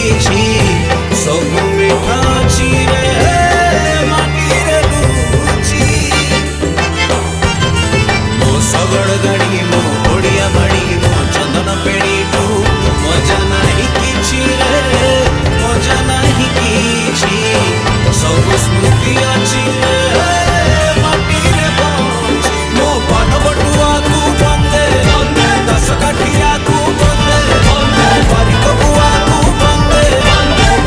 सब मिठा छी रे माटी रे लुची मो सगड़ गाड़ी मो ओडिया बाड़ी मो चंदन पेड़ी टू मजा नहीं किछि रे मजा नहीं किछि सब स्मृति अछि रे माटी रे पहुंची मो पान बटुआ तू बंदे दस काठिया तू बंदे बारिक बुआ तू बंदे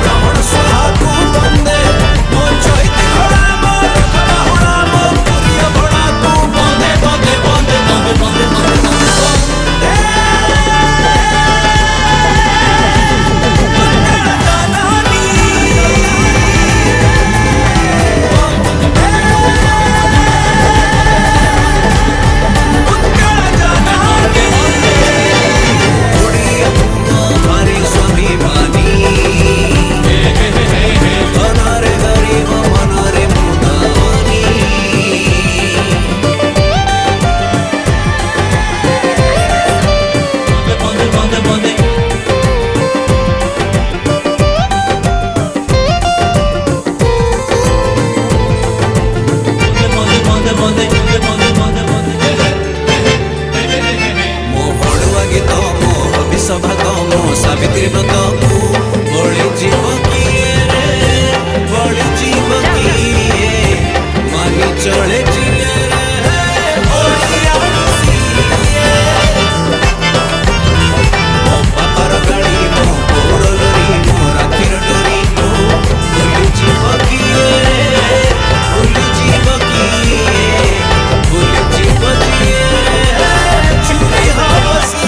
ब्राह्मण सुहा तू बंदे मो चैती घोड़ा मो रखना होड़ा मो पुरिया घोड़ा तू बंदे बंदे बंदे बंदे बंदे बंदे सभाग मो सावित्री व्रत को बड़ी जीव किए रे बड़ी जीव किए मानी चले जिए रे ओडिया सिए मो पापार गाड़ी मो पौरलरी मो राखीर डोरी को भूली जीव किए रे भूली जीव किए भूली जीव जिए चूड़ी हवसी